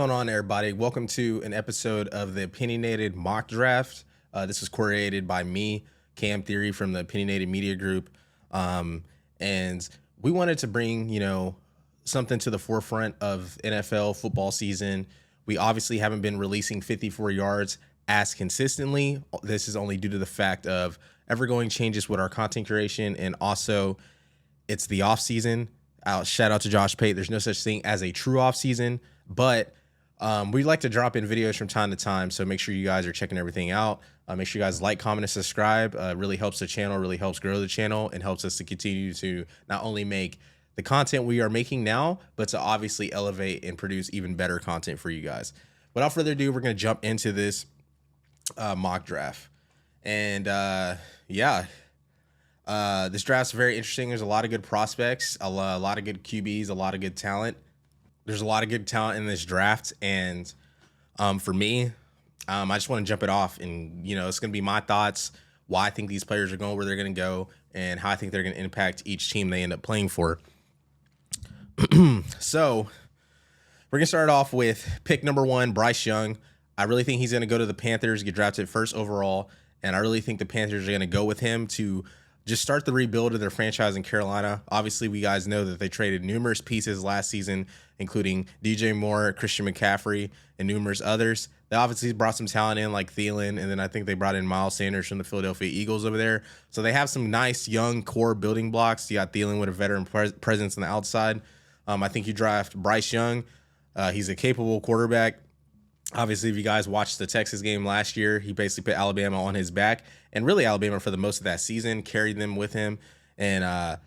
Going on, everybody? Welcome to an episode of the Opinionated Mock Draft. This was created by me, Cam Theory from the Opinionated Media Group, and we wanted to bring something to the forefront of NFL football season. We obviously haven't been releasing 54 yards as consistently. This is only due to the fact of ever-going changes with our content creation, and also it's the off season. Shout out to Josh Pate. There's no such thing as a true off season, but we like to drop in videos from time to time, so make sure you guys are checking everything out. Make sure you guys like, comment, and subscribe. Really helps the channel, really helps grow the channel, and helps us to continue to not only make the content we are making now, but to obviously elevate and produce even better content for you guys. Without further ado, we're going to jump into this mock draft. And this draft's very interesting. There's a lot of good prospects, a lot of good QBs, a lot of good talent. There's a lot of good talent in this draft, and for me, I just want to jump it off, and it's going to be my thoughts, why I think these players are going where they're going to go, and how I think they're going to impact each team they end up playing for. So we're going to start off with pick number 1, Bryce Young. I really think he's going to go to the Panthers, get drafted first overall, and I really think the Panthers are going to go with him to just start the rebuild of their franchise in Carolina. Obviously, we guys know that they traded numerous pieces last season, including DJ Moore, Christian McCaffrey, and numerous others. They obviously brought some talent in like Thielen, and then I think they brought in Miles Sanders from the Philadelphia Eagles over there. So they have some nice young core building blocks. You got Thielen with a veteran presence on the outside. I think you draft Bryce Young. He's a capable quarterback. Obviously, if you guys watched the Texas game last year, he basically put Alabama on his back, and really Alabama for the most of that season, carried them with him. And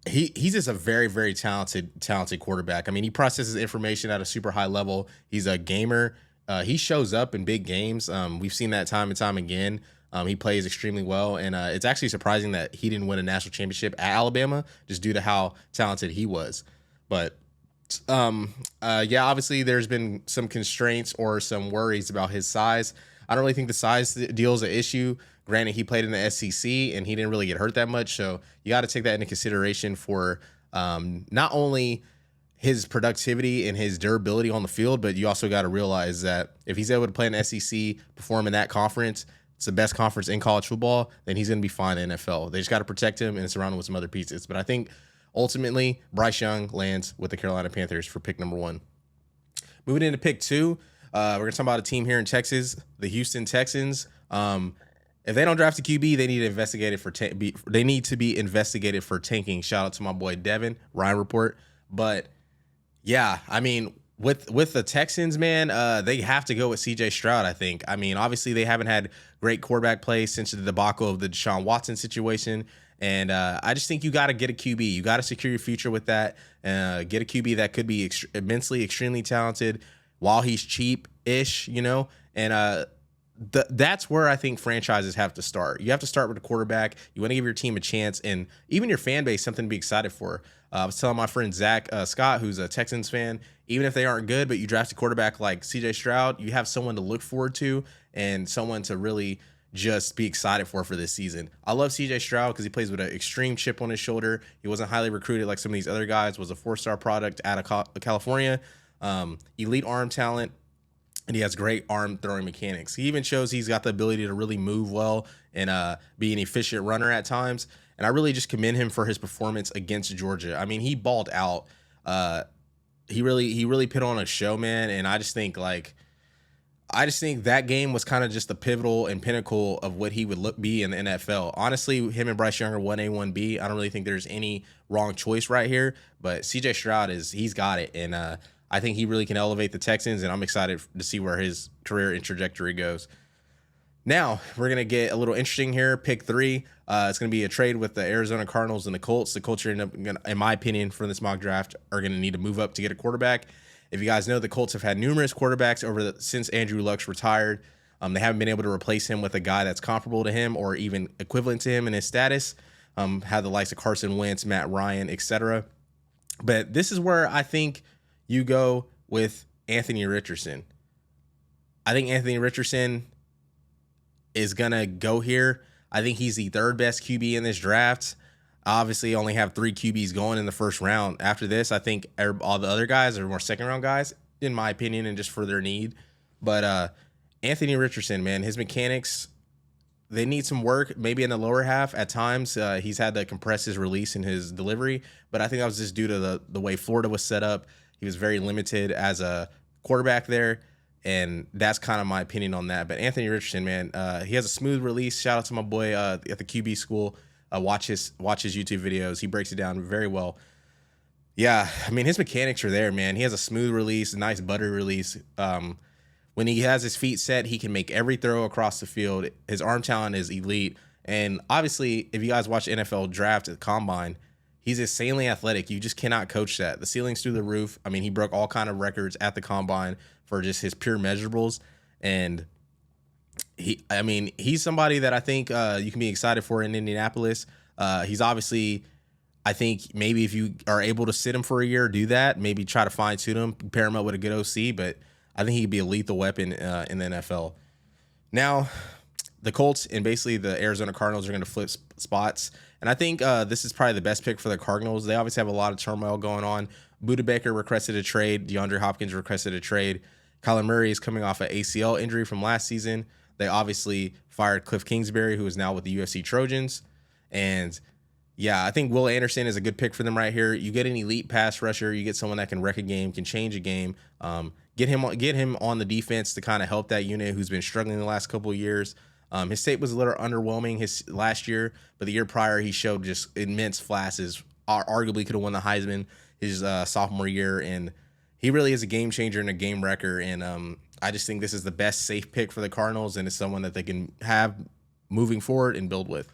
he's just a very, very talented quarterback. I mean, he processes information at a super high level. He's a gamer. He shows up in big games. We've seen that time and time again. He plays extremely well, and it's actually surprising that he didn't win a national championship at Alabama just due to how talented he was. But obviously there's been some constraints or some worries about his size. I don't really think the size deal is an issue. Granted, he played in the SEC and he didn't really get hurt that much, so you got to take that into consideration for not only his productivity and his durability on the field, but you also got to realize that if he's able to play in the SEC, perform in that conference, it's the best conference in college football, then he's going to be fine in the NFL. They just got to protect him and surround him with some other pieces. But I think ultimately, Bryce Young lands with the Carolina Panthers for pick number 1. Moving into pick 2, we're going to talk about a team here in Texas, the Houston Texans. If they don't draft a QB, they need to investigate it for they need to be investigated for tanking. Shout out to my boy Devin, Ryan Report. But yeah, I mean, with the Texans, man, they have to go with CJ Stroud, I think. I mean, obviously they haven't had great quarterback play since the debacle of the Deshaun Watson situation. And I just think you got to get a QB. You got to secure your future with that. Get a QB that could be immensely, extremely talented while he's cheap-ish, And that's where I think franchises have to start. You have to start with a quarterback. You want to give your team a chance and even your fan base something to be excited for. I was telling my friend Zach Scott, who's a Texans fan, even if they aren't good, but you draft a quarterback like CJ Stroud, you have someone to look forward to and someone to really just be excited for this season. I love CJ Stroud because he plays with an extreme chip on his shoulder. He wasn't highly recruited like some of these other guys, was a 4-star product out of California. Elite arm talent, and he has great arm throwing mechanics. He even shows he's got the ability to really move well and be an efficient runner at times. And I really just commend him for his performance against Georgia. I mean, he balled out. He really put on a show, man. And I just think that game was kind of just the pivotal and pinnacle of what he would be in the NFL. Honestly, him and Bryce Young are 1A, 1B. I don't really think there's any wrong choice right here, but CJ Stroud he's got it. And I think he really can elevate the Texans, and I'm excited to see where his career and trajectory goes. Now, we're going to get a little interesting here. Pick 3. It's going to be a trade with the Arizona Cardinals and the Colts. The Colts are, in my opinion, for this mock draft, are going to need to move up to get a quarterback. If you guys know, the Colts have had numerous quarterbacks since Andrew Luck's retired. They haven't been able to replace him with a guy that's comparable to him or even equivalent to him in his status. Had the likes of Carson Wentz, Matt Ryan, etc. But this is where I think you go with Anthony Richardson. I think Anthony Richardson is going to go here. I think he's the 3rd best QB in this draft. Obviously, only have 3 QBs going in the first round. After this, I think all the other guys are more second-round guys. in my opinion, and just for their need. But Anthony Richardson, man, his mechanics, they need some work, maybe in the lower half at times. He's had to compress his release and his delivery, but I think that was just due to the way Florida was set up. He was very limited as a quarterback there, and that's kind of my opinion on that. But Anthony Richardson, man, he has a smooth release. Shout out to my boy at the QB school. Watch his YouTube videos. He breaks it down very well. Yeah, I mean, his mechanics are there, man. He has a smooth release, a nice buttery release. When he has his feet set, he can make every throw across the field. His arm talent is elite. And obviously, if you guys watch NFL draft at the combine, he's insanely athletic. You just cannot coach that. The ceiling's through the roof. I mean, he broke all kind of records at the combine for just his pure measurables. And he's somebody that I think you can be excited for in Indianapolis. He's obviously, I think maybe if you are able to sit him for a year, do that. Maybe try to fine tune him, pair him up with a good OC. But I think he could be a lethal weapon in the NFL. Now, the Colts and basically the Arizona Cardinals are going to flip spots. And I think this is probably the best pick for the Cardinals. They obviously have a lot of turmoil going on. Budda Baker requested a trade. DeAndre Hopkins requested a trade. Kyler Murray is coming off an ACL injury from last season. They obviously fired Cliff Kingsbury, who is now with the UFC Trojans. And yeah, I think Will Anderson is a good pick for them right here. You get an elite pass rusher. You get someone that can wreck a game, can change a game. Get him on the defense to kind of help that unit who's been struggling the last couple of years. His tape was a little underwhelming his last year, but the year prior he showed just immense flashes. Arguably could have won the Heisman his sophomore year, and he really is a game changer and a game wrecker. And I just think this is the best safe pick for the Cardinals, and it's someone that they can have moving forward and build with.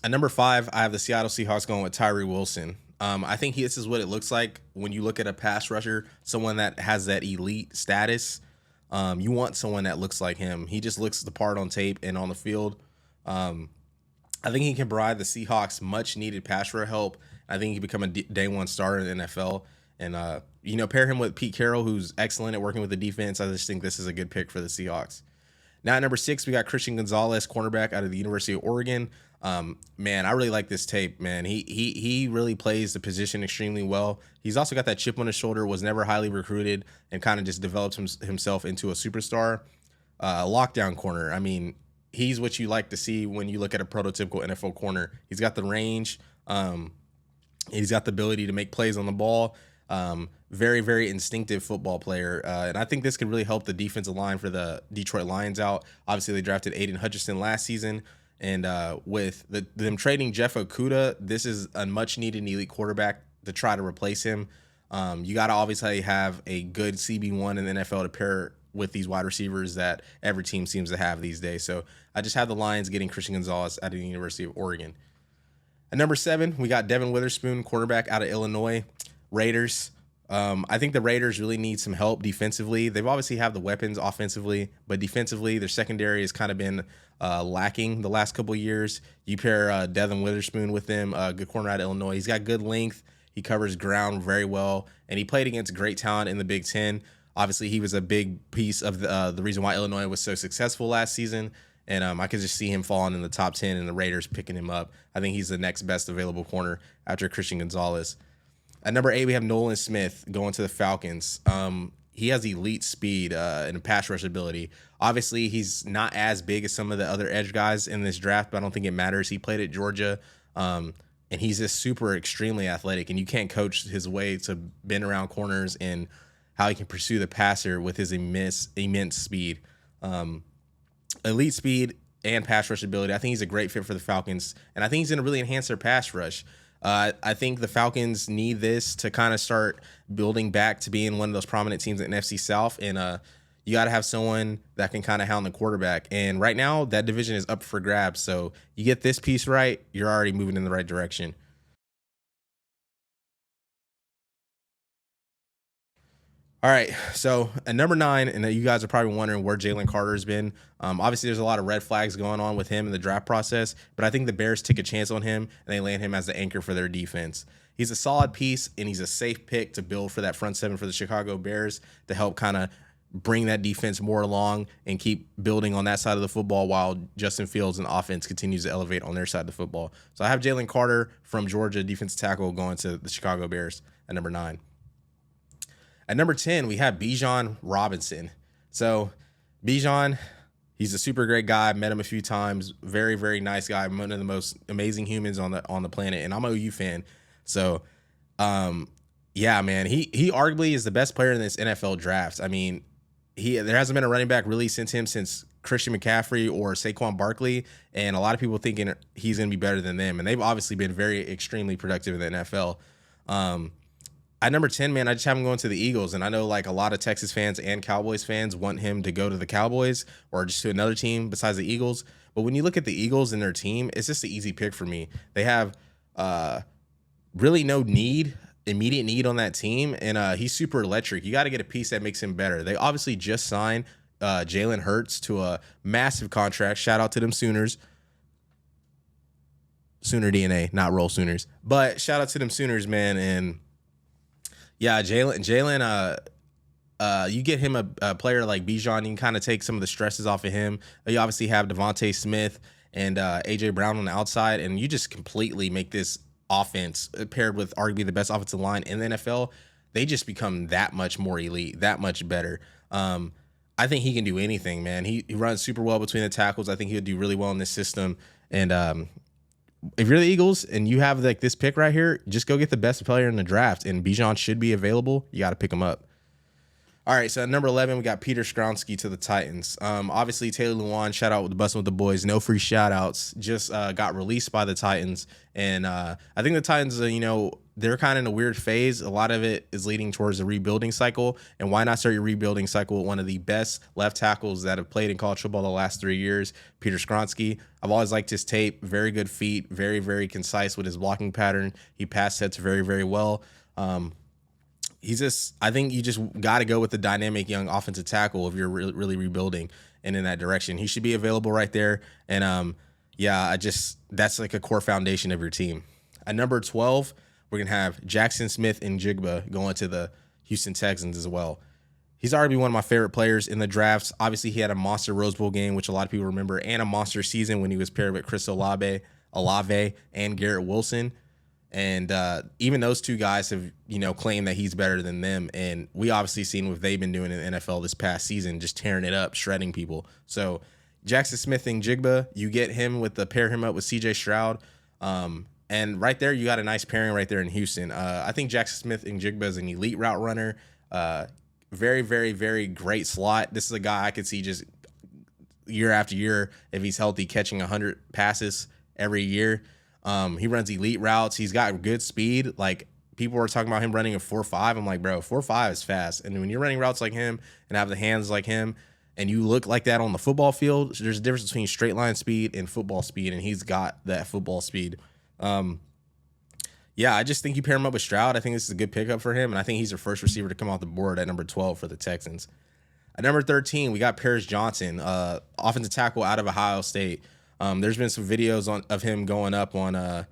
At number 5, I have the Seattle Seahawks going with Tyree Wilson. I think this is what it looks like when you look at a pass rusher, someone that has that elite status. You want someone that looks like him. He just looks the part on tape and on the field. I think he can provide the Seahawks much needed pass rush help. I think he can become a day one starter in the NFL. And, pair him with Pete Carroll, who's excellent at working with the defense. I just think this is a good pick for the Seahawks. Now at number 6, we got Christian Gonzalez, cornerback out of the University of Oregon. Man, I really like this tape, man. He really plays the position extremely well. He's also got that chip on his shoulder, was never highly recruited, and kind of just developed himself into a superstar. Lockdown corner. I mean, he's what you like to see when you look at a prototypical NFL corner. He's got the range. He's got the ability to make plays on the ball. Very, very instinctive football player. And I think this could really help the defensive line for the Detroit Lions out. Obviously, they drafted Aiden Hutchinson last season. And with them trading Jeff Okudah, this is a much-needed elite quarterback to try to replace him. You got to obviously have a good CB1 in the NFL to pair with these wide receivers that every team seems to have these days. So I just have the Lions getting Christian Gonzalez out of the University of Oregon. At number 7, we got Devin Witherspoon, quarterback out of Illinois. Raiders. I think the Raiders really need some help defensively. They've obviously have the weapons offensively, but defensively, their secondary has kind of been lacking the last couple of years. You pair Devin Witherspoon with them, good corner out of Illinois. He's got good length. He covers ground very well, and he played against great talent in the Big Ten. Obviously, he was a big piece of the reason why Illinois was so successful last season, and I could just see him falling in the top 10 and the Raiders picking him up. I think he's the next best available corner after Christian Gonzalez. At number 8, we have Nolan Smith going to the Falcons. He has elite speed and pass rush ability. Obviously, he's not as big as some of the other edge guys in this draft, but I don't think it matters. He played at Georgia, and he's just super extremely athletic, and you can't coach his way to bend around corners and how he can pursue the passer with his immense speed. Elite speed and pass rush ability. I think he's a great fit for the Falcons, and I think he's going to really enhance their pass rush. I think the Falcons need this to kind of start building back to being one of those prominent teams in NFC South. And you got to have someone that can kind of hound the quarterback. And right now, that division is up for grabs. So you get this piece right, you're already moving in the right direction. All right, so at number 9, and you guys are probably wondering where Jalen Carter's been. Obviously, there's a lot of red flags going on with him in the draft process, but I think the Bears take a chance on him, and they land him as the anchor for their defense. He's a solid piece, and he's a safe pick to build for that front seven for the Chicago Bears to help kind of bring that defense more along and keep building on that side of the football while Justin Fields and offense continues to elevate on their side of the football. So I have Jalen Carter from Georgia, defensive tackle, going to the Chicago Bears at number 9. At number 10, we have Bijan Robinson. So Bijan, he's a super great guy. Met him a few times. Very, very nice guy. One of the most amazing humans on the planet. And I'm an OU fan. So yeah, man, he arguably is the best player in this NFL draft. I mean, there hasn't been a running back really since Christian McCaffrey or Saquon Barkley, and a lot of people thinking he's going to be better than them, and they've obviously been very extremely productive in the NFL. At number 10, man, I just have him going to the Eagles, and I know like a lot of Texas fans and Cowboys fans want him to go to the Cowboys or just to another team besides the Eagles. But when you look at the Eagles and their team, it's just an easy pick for me. They have really no immediate need on that team, and he's super electric. You got to get a piece that makes him better. They obviously just signed Jalen Hurts to a massive contract. Shout out to them Sooners. Sooner DNA, not Roll Sooners. But shout out to them Sooners, man. And yeah, Jalen, you get him a player like Bijan, you can kind of take some of the stresses off of him. You obviously have Devontae Smith and AJ Brown on the outside, and you just completely make this offense paired with arguably the best offensive line in the NFL. They just become that much more elite, that much better. I think he can do anything, man. He runs super well between the tackles. I think he'll do really well in this system. And if you're the Eagles and you have like this pick right here, just go get the best player in the draft. And Bijan should be available. You got to pick him up. All right, so at number 11, we got Peter Skronsky to the Titans. Obviously, Taylor Lewan, shout out with the Bustin' with the Boys. No free shout-outs. Just got released by the Titans. And I think the Titans, they're kind of in a weird phase. A lot of it is leading towards a rebuilding cycle. And why not start your rebuilding cycle with one of the best left tackles that have played in college football the last 3 years, Peter Skronsky. I've always liked his tape. Very good feet. Very, very concise with his blocking pattern. He pass sets very, very well. I think you just got to go with the dynamic young offensive tackle if you're really rebuilding and in that direction. He should be available right there. And that's like a core foundation of your team. At number 12, we're going to have Jackson Smith and Jigba going to the Houston Texans as well. He's already one of my favorite players in the drafts. Obviously, he had a monster Rose Bowl game, which a lot of people remember, and a monster season when he was paired with Chris Olave, and Garrett Wilson. And even those two guys have, claimed that he's better than them. And we obviously seen what they've been doing in the NFL this past season, just tearing it up, shredding people. So Jackson Smith and Jigba, you get him pair him up with CJ Stroud. And right there, you got a nice pairing right there in Houston. I think Jackson Smith and Jigba is an elite route runner. Very, very, very great slot. This is a guy I could see just year after year, if he's healthy, catching 100 passes every year. He runs elite routes. He's got good speed. Like, people were talking about him running a 4.5. I'm like, bro, 4.5 is fast. And when you're running routes like him and have the hands like him and you look like that on the football field, there's a difference between straight line speed and football speed, and he's got that football speed. I just think you pair him up with Stroud. I think this is a good pickup for him, and I think he's the first receiver to come off the board at number 12 for the Texans. At number 13, we got Paris Johnson, offensive tackle out of Ohio State. There's been some videos of him going up on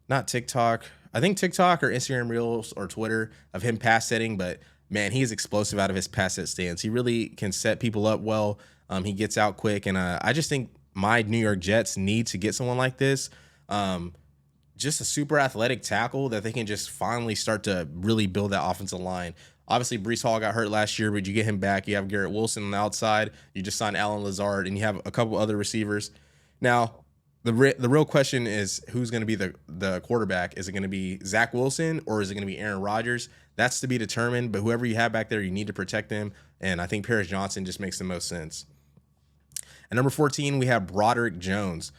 not TikTok. I think TikTok or Instagram Reels or Twitter of him pass setting, but man, he is explosive out of his pass set stance. He really can set people up well. He gets out quick, and I just think my New York Jets need to get someone like this. Just a super athletic tackle that they can just finally start to really build that offensive line. Obviously, Breece Hall got hurt last year, but you get him back. You have Garrett Wilson on the outside. You just signed Alan Lazard, and you have a couple other receivers. Now, the real question is who's going to be the quarterback. Is it going to be Zach Wilson or is it going to be Aaron Rodgers? That's to be determined, but whoever you have back there, you need to protect them, and I think Paris Johnson just makes the most sense. At number 14, we have Broderick Jones.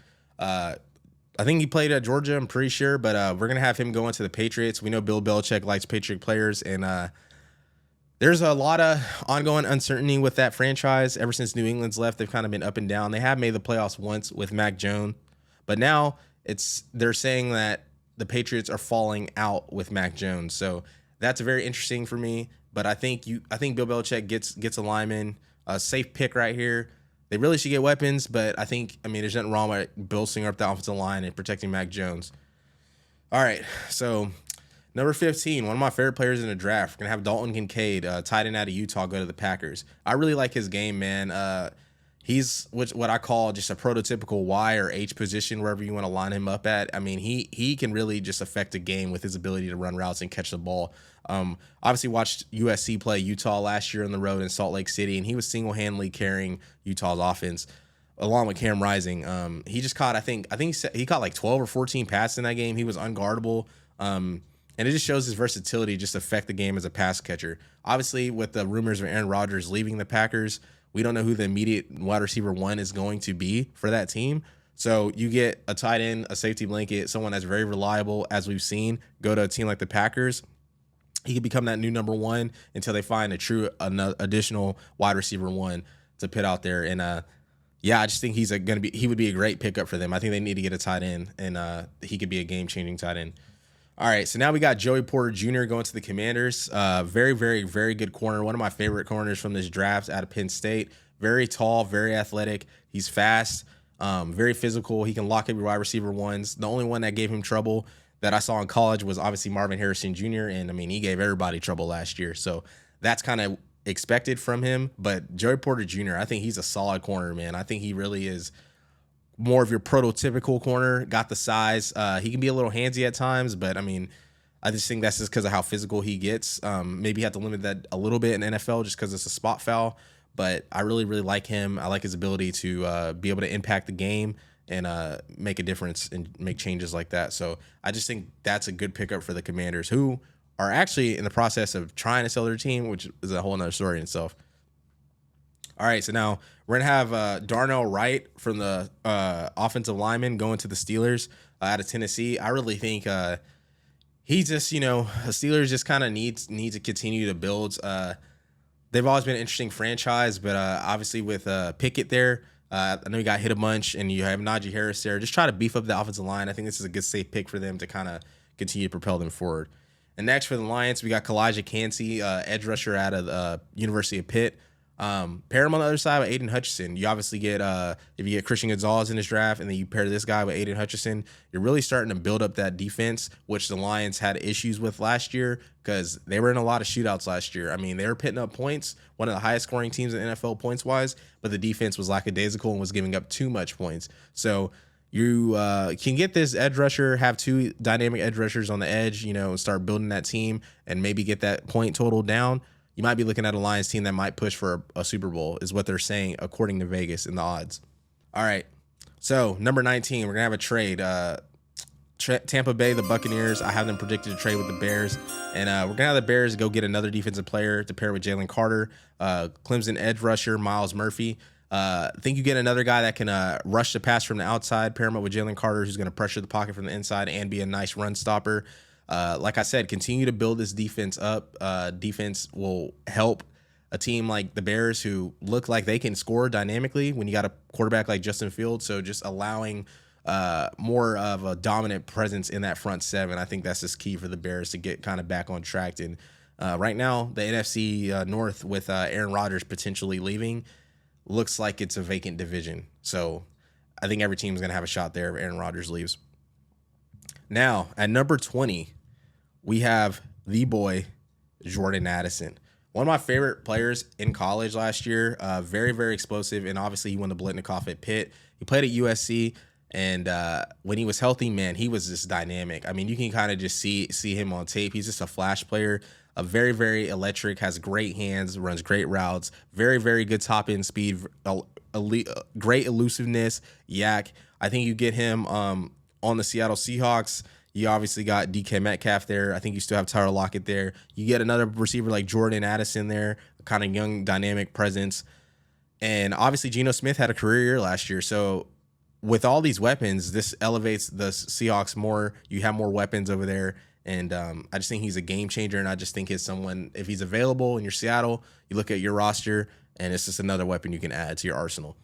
I think he played at Georgia, I'm pretty sure, but we're going to have him go into the Patriots. We know Bill Belichick likes Patriot players, and there's a lot of ongoing uncertainty with that franchise. Ever since New England's left, they've kind of been up and down. They have made the playoffs once with Mac Jones, but now they're saying that the Patriots are falling out with Mac Jones. So that's very interesting for me. But I think Bill Belichick gets a lineman, a safe pick right here. They really should get weapons, but there's nothing wrong with bolstering up the offensive line and protecting Mac Jones. All right, so number 15, one of my favorite players in the draft. We're going to have Dalton Kincaid, tight end out of Utah, go to the Packers. I really like his game, man. He's what I call just a prototypical Y or H position, wherever you want to line him up at. I mean, he can really just affect a game with his ability to run routes and catch the ball. Obviously watched USC play Utah last year on the road in Salt Lake City, and he was single-handedly carrying Utah's offense along with Cam Rising. He just caught, I think he caught like 12 or 14 passes in that game. He was unguardable. And it just shows his versatility just affect the game as a pass catcher. Obviously, with the rumors of Aaron Rodgers leaving the Packers, we don't know who the immediate wide receiver one is going to be for that team. So you get a tight end, a safety blanket, someone that's very reliable, as we've seen, go to a team like the Packers. He could become that new number one until they find a true additional wide receiver one to put out there. And yeah, I just think he would be a great pickup for them. I think they need to get a tight end, and he could be a game-changing tight end. All right, so now we got Joey Porter Jr. going to the Commanders. Very, very, very good corner. One of my favorite corners from this draft out of Penn State. Very tall, very athletic. He's fast, very physical. He can lock up your wide receiver ones. The only one that gave him trouble that I saw in college was obviously Marvin Harrison Jr., and I mean, he gave everybody trouble last year. So that's kind of expected from him. But Joey Porter Jr., I think he's a solid corner, man. I think he really is more of your prototypical corner, got the size. He can be a little handsy at times, but I mean, I just think that's just because of how physical he gets. Maybe you have to limit that a little bit in NFL just because it's a spot foul, but I really, really like him. I like his ability to be able to impact the game and make a difference and make changes like that. So I just think that's a good pickup for the Commanders, who are actually in the process of trying to sell their team, which is a whole nother story in itself. All right, so now we're going to have Darnell Wright from the offensive lineman going to the Steelers out of Tennessee. I really think he just, the Steelers just kind of need to continue to build. They've always been an interesting franchise, but obviously with Pickett there, I know you got hit a bunch, and you have Najee Harris there. Just try to beef up the offensive line. I think this is a good safe pick for them to kind of continue to propel them forward. And next for the Lions, we got Kalijah Kancey, edge rusher out of the University of Pitt. Pair him on the other side with Aiden Hutchinson. You obviously get if you get Christian Gonzalez in this draft, and then you pair this guy with Aiden Hutchinson, you're really starting to build up that defense, which the Lions had issues with last year because they were in a lot of shootouts last year. I mean, they were pitting up points, one of the highest scoring teams in the NFL points wise, but the defense was lackadaisical and was giving up too much points. So you can get this edge rusher, have two dynamic edge rushers on the edge, and start building that team and maybe get that point total down. You might be looking at a Lions team that might push for a Super Bowl, is what they're saying, according to Vegas in the odds. All right. So, number 19, we're going to have a trade. Tampa Bay, the Buccaneers, I have them predicted to trade with the Bears. And we're going to have the Bears go get another defensive player to pair with Jalen Carter, Clemson edge rusher, Miles Murphy. I think you get another guy that can rush the pass from the outside, pair him up with Jalen Carter, who's going to pressure the pocket from the inside and be a nice run stopper. Like I said, continue to build this defense up. Defense will help a team like the Bears, who look like they can score dynamically when you got a quarterback like Justin Fields. So just allowing more of a dominant presence in that front seven, I think that's just key for the Bears to get kind of back on track. And right now, the NFC North with Aaron Rodgers potentially leaving looks like it's a vacant division. So I think every team is going to have a shot there if Aaron Rodgers leaves. Now, at number 20, we have the boy, Jordan Addison. One of my favorite players in college last year. Very, very explosive, and obviously he won the Blitnikoff at Pitt. He played at USC, and when he was healthy, man, he was just dynamic. I mean, you can kind of just see him on tape. He's just a flash player, a very, very electric, has great hands, runs great routes, very, very good top-end speed, great elusiveness, yak. I think you get him on the Seattle Seahawks. You obviously got DK Metcalf there. I think you still have Tyler Lockett there. You get another receiver like Jordan Addison there, a kind of young, dynamic presence. And obviously Geno Smith had a career year last year. So with all these weapons, this elevates the Seahawks more. You have more weapons over there. And I just think he's a game changer. And I just think it's someone, if he's available in your Seattle, you look at your roster, and it's just another weapon you can add to your arsenal.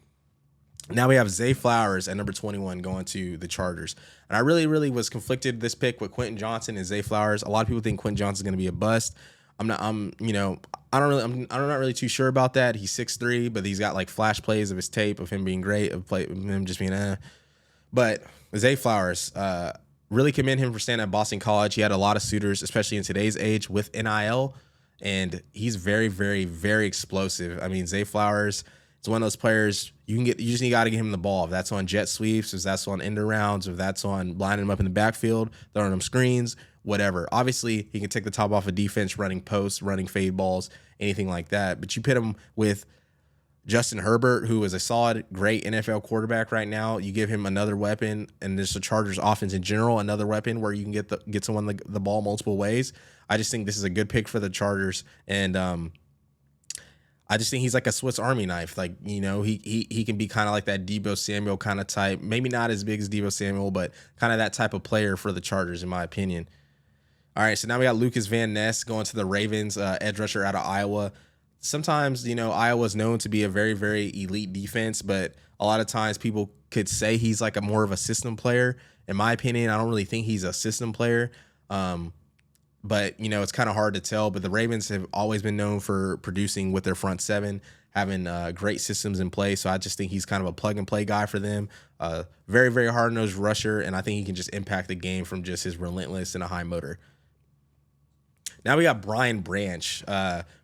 Now we have Zay Flowers at number 21 going to the Chargers. And I really, really was conflicted this pick with Quentin Johnson and Zay Flowers. A lot of people think Quentin Johnson is going to be a bust. I'm not really too sure about that. He's 6'3", but he's got like flash plays of his tape of him being great, of him just being But Zay Flowers, really commend him for staying at Boston College. He had a lot of suitors, especially in today's age with NIL, and he's very, very, very explosive. I mean, Zay Flowers It's one of those players you just got to get him the ball. If that's on jet sweeps, if that's on end rounds, if that's on lining him up in the backfield, throwing him screens, whatever. Obviously, he can take the top off of defense, running posts, running fade balls, anything like that. But you pit him with Justin Herbert, who is a solid, great NFL quarterback right now. You give him another weapon, and there's the Chargers offense in general, another weapon where you can get someone the ball multiple ways. I just think this is a good pick for the Chargers, and I just think he's like a Swiss Army knife. Like, you know, he can be kind of like that Deebo Samuel kind of type. Maybe not as big as Deebo Samuel, but kind of that type of player for the Chargers, in my opinion. All right, so now we got Lucas Van Ness going to the Ravens, edge rusher out of Iowa. Sometimes, you know, Iowa's known to be a very, very elite defense, but a lot of times people could say he's like a more of a system player. In my opinion, I don't really think he's a system player. But, you know, it's kind of hard to tell. But the Ravens have always been known for producing with their front seven, having great systems in play. So I just think he's kind of a plug-and-play guy for them. Very, very hard-nosed rusher, and I think he can just impact the game from just his relentless and a high motor. Now we got Brian Branch,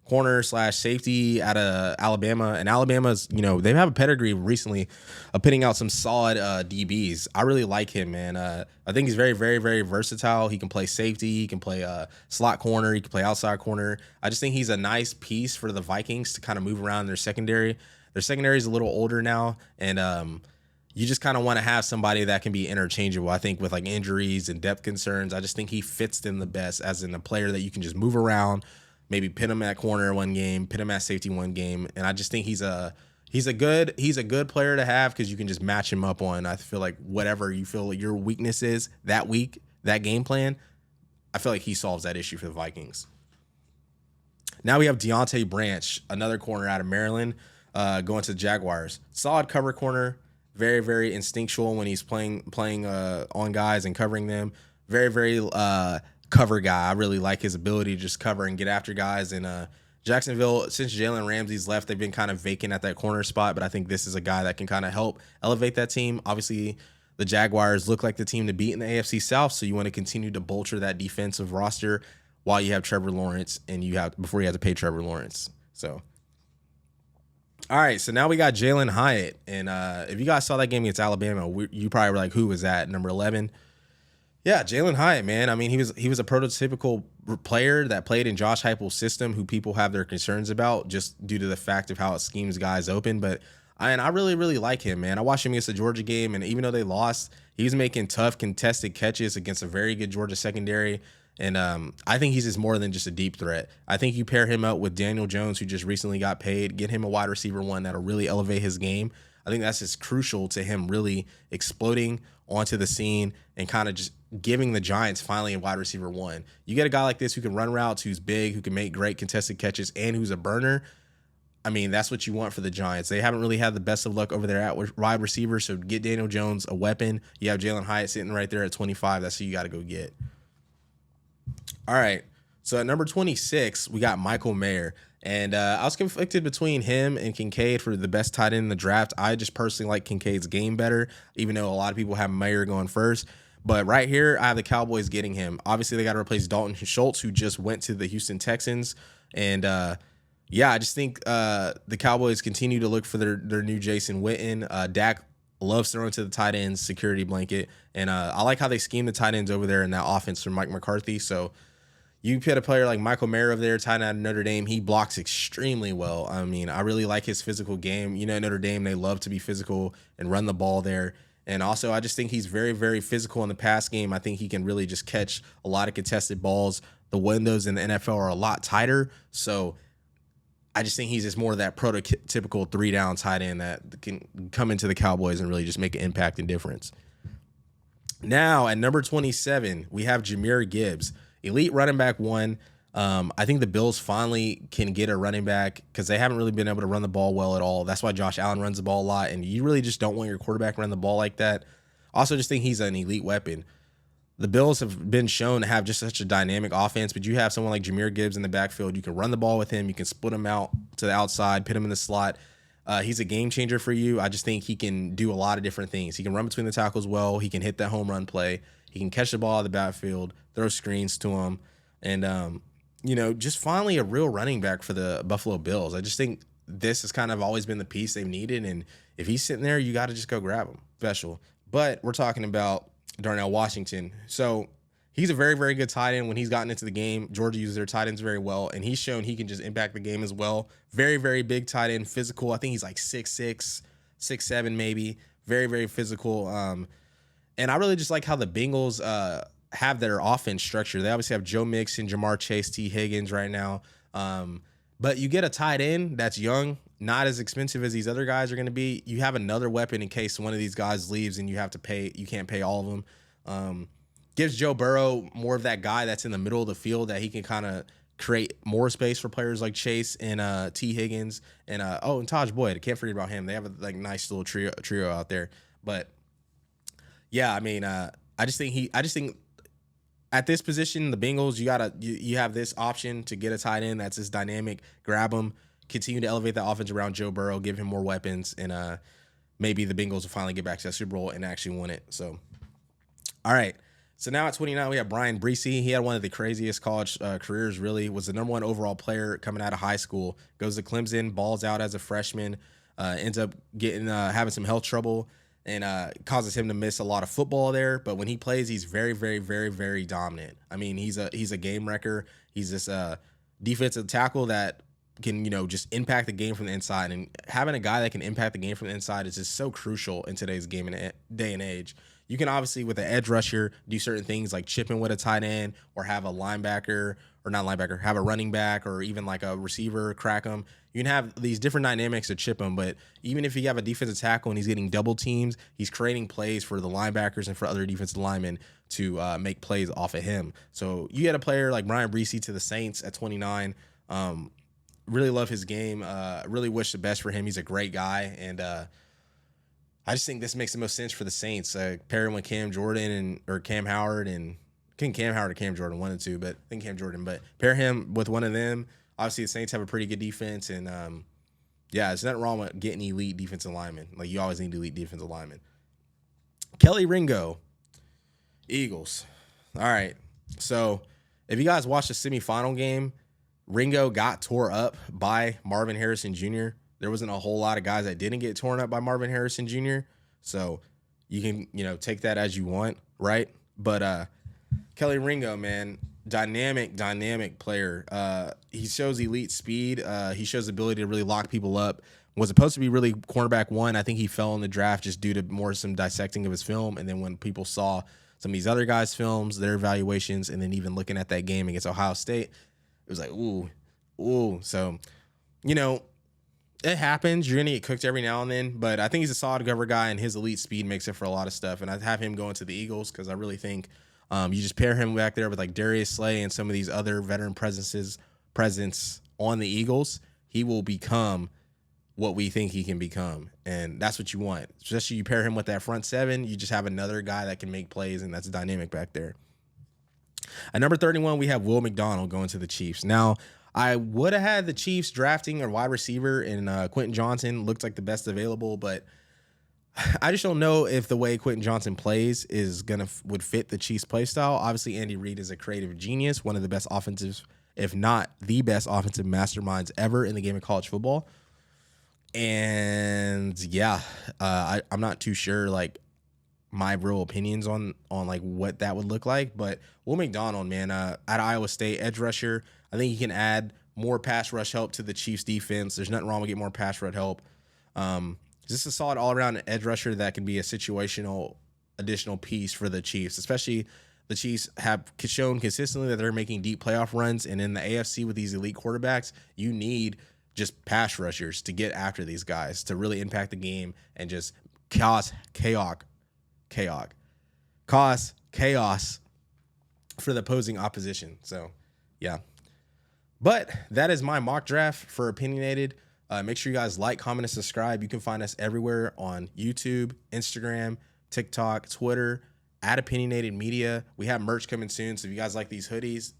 corner / safety out of Alabama. And Alabama's, you know, they have a pedigree recently of putting out some solid DBs. I really like him, man. I think he's very, very, very versatile. He can play safety. He can play slot corner. He can play outside corner. I just think he's a nice piece for the Vikings to kind of move around their secondary. Their secondary is a little older now, and you just kind of want to have somebody that can be interchangeable. I think with like injuries and depth concerns, I just think he fits them the best as in a player that you can just move around, maybe pin him at corner one game, pin him at safety one game. And I just think he's a good player to have because you can just match him up on, I feel like, whatever you feel like your weakness is that week, that game plan. I feel like he solves that issue for the Vikings. Now we have Deontay Branch, another corner out of Maryland, going to the Jaguars. Solid cover corner. Very, very instinctual when he's playing on guys and covering them. Very, very cover guy. I really like his ability to just cover and get after guys. And Jacksonville, since Jalen Ramsey's left, they've been kind of vacant at that corner spot. But I think this is a guy that can kind of help elevate that team. Obviously, the Jaguars look like the team to beat in the AFC South, so you want to continue to bolster that defensive roster while you have Trevor Lawrence and before you have to pay Trevor Lawrence. So. All right, so now we got Jalen Hyatt, and if you guys saw that game against Alabama, you probably were like, "Who was that?" Number 11. Yeah, Jalen Hyatt, man. I mean, he was a prototypical player that played in Josh Heupel's system, who people have their concerns about just due to the fact of how it schemes guys open. But I really, really like him, man. I watched him against the Georgia game, and even though they lost, he was making tough contested catches against a very good Georgia secondary. And I think he's just more than just a deep threat. I think you pair him up with Daniel Jones, who just recently got paid, get him a wide receiver one that'll really elevate his game. I think that's just crucial to him really exploding onto the scene and kind of just giving the Giants finally a wide receiver one. You get a guy like this who can run routes, who's big, who can make great contested catches, and who's a burner. I mean, that's what you want for the Giants. They haven't really had the best of luck over there at wide receiver, so get Daniel Jones a weapon. You have Jalen Hyatt sitting right there at 25. That's who you got to go get. All right, so at number 26, we got Michael Mayer. And I was conflicted between him and Kincaid for the best tight end in the draft. I just personally like Kincaid's game better, even though a lot of people have Mayer going first. But right here, I have the Cowboys getting him. Obviously, they got to replace Dalton Schultz, who just went to the Houston Texans. And, yeah, I just think the Cowboys continue to look for their new Jason Witten. Dak loves throwing to the tight ends security blanket. And I like how they scheme the tight ends over there in that offense from Mike McCarthy. So you put a player like Michael Mayer over there, tight end out of Notre Dame. He blocks extremely well. I mean, I really like his physical game. You know, Notre Dame, they love to be physical and run the ball there. And also, I just think he's very, very physical in the pass game. I think he can really just catch a lot of contested balls. The windows in the NFL are a lot tighter. So I just think he's just more of that prototypical three-down tight end that can come into the Cowboys and really just make an impact and difference. Now, at number 27, we have Jahmyr Gibbs. Elite running back one. I think the Bills finally can get a running back because they haven't really been able to run the ball well at all. That's why Josh Allen runs the ball a lot, and you really just don't want your quarterback to run the ball like that. Also, just think he's an elite weapon. The Bills have been shown to have just such a dynamic offense, but you have someone like Jahmyr Gibbs in the backfield. You can run the ball with him. You can split him out to the outside, put him in the slot. He's a game changer for you. I just think he can do a lot of different things. He can run between the tackles well. He can hit that home run play. He can catch the ball out of the backfield, throw screens to him. And, you know, just finally a real running back for the Buffalo Bills. I just think this has kind of always been the piece they've needed. And if he's sitting there, you got to just go grab him. Special. But we're talking about Darnell Washington. So he's a very, very good tight end. When he's gotten into the game, Georgia uses their tight ends very well, and he's shown he can just impact the game as well. Very, very big tight end, physical. I think he's like 6'6", 6'7", maybe. Very, very physical. And I really just like how the Bengals have their offense structure. They obviously have Joe Mixon, Jamar Chase, T. Higgins right now. But you get a tight end that's young, not as expensive as these other guys are going to be. You have another weapon in case one of these guys leaves and you have to pay. You can't pay all of them. Gives Joe Burrow more of that guy that's in the middle of the field that he can kind of create more space for players like Chase and T. Higgins and and Taj Boyd. I can't forget about him. They have a like nice little trio out there. But yeah, I mean, I just think at this position, the Bengals, you have this option to get a tight end that's this dynamic, grab him, continue to elevate the offense around Joe Burrow, give him more weapons, and maybe the Bengals will finally get back to that Super Bowl and actually win it. So, all right. So now at 29, we have BRYCE. He had one of the craziest college careers, really. Was the number 1 overall player coming out of high school. Goes to Clemson, balls out as a freshman, ends up getting having some health trouble, and causes him to miss a lot of football there. But when he plays, he's very, very, very, very dominant. I mean, he's a game wrecker. He's this defensive tackle that can, just impact the game from the inside. And having a guy that can impact the game from the inside is just so crucial in today's game and day and age. You can obviously, with an edge rusher, do certain things like chip in with a tight end or have a linebacker, or not linebacker, have a running back or even like a receiver crack them. You can have these different dynamics to chip him, but even if you have a defensive tackle and he's getting double teams, he's creating plays for the linebackers and for other defensive linemen to make plays off of him. So you get a player like BRYCE to the Saints at 29. Really love his game. Really wish the best for him. He's a great guy, and I just think this makes the most sense for the Saints. Pair him with Cam Jordan or Cam Howard, and Cam Howard or Cam Jordan, one and two, but I think Cam Jordan. But pair him with one of them. Obviously, the Saints have a pretty good defense, and there's nothing wrong with getting elite defensive linemen. Like, you always need elite defensive linemen. Kelly Ringo, Eagles. All right. So if you guys watched the semifinal game, Ringo got tore up by Marvin Harrison Jr. There wasn't a whole lot of guys that didn't get torn up by Marvin Harrison Jr. So you can, take that as you want, right? But Kelly Ringo, man, dynamic player. He shows elite speed. He shows the ability to really lock people up. Was supposed to be really cornerback 1. I think he fell in the draft just due to some dissecting of his film. And then when people saw some of these other guys' films, their evaluations, and then even looking at that game against Ohio State, it was like, ooh. So, it happens. You're going to get cooked every now and then. But I think he's a solid cover guy, and his elite speed makes it for a lot of stuff. And I'd have him going to the Eagles because I really think you just pair him back there with like Darius Slay and some of these other veteran presence on the Eagles. He will become what we think he can become. And that's what you want. Especially you pair him with that front 7, you just have another guy that can make plays, and that's dynamic back there. At number 31, we have Will McDonald going to the Chiefs. Now, I would have had the Chiefs drafting a wide receiver, and Quentin Johnson looked like the best available, but I just don't know if the way Quentin Johnson plays would fit the Chiefs' play style. Obviously, Andy Reid is a creative genius, one of the best offensive, if not the best offensive masterminds ever in the game of college football. And yeah, I'm not too sure like my real opinions on like what that would look like, but Will McDonald, man, at Iowa State, edge rusher, I think he can add more pass rush help to the Chiefs defense. There's nothing wrong with getting more pass rush help. Just a solid all-around edge rusher that can be a situational additional piece for the Chiefs, especially the Chiefs have shown consistently that they're making deep playoff runs, and in the AFC with these elite quarterbacks, you need just pass rushers to get after these guys to really impact the game and just cause chaos for the opposing opposition. So, yeah. But that is my mock draft for Opinionated. Make sure you guys like, comment, and subscribe. You can find us everywhere on YouTube, Instagram, TikTok, Twitter, at Opinionated Media. We have merch coming soon, so if you guys like these hoodies,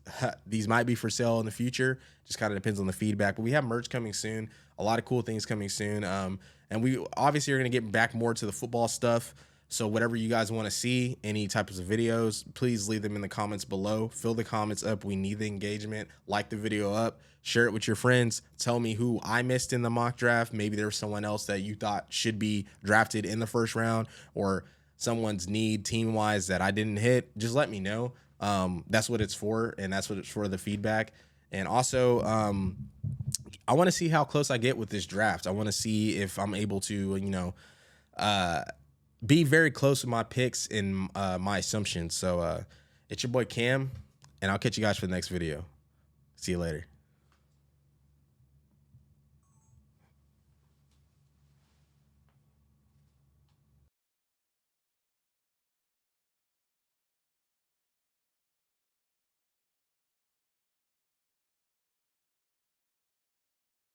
these might be for sale in the future. Just kind of depends on the feedback. But we have merch coming soon. A lot of cool things coming soon. And we obviously are going to get back more to the football stuff. So whatever you guys want to see, any types of videos, please leave them in the comments below. Fill the comments up. We need the engagement. Like the video up, share it with your friends. Tell me who I missed in the mock draft. Maybe there's someone else that you thought should be drafted in the first round, or someone's need team-wise that I didn't hit. Just let me know. That's what it's for, and that's what it's for, the feedback. And also, I want to see how close I get with this draft. I want to see if I'm able to, you know, be very close with my picks and my assumptions. So it's your boy Cam, and I'll catch you guys for the next video. See you later.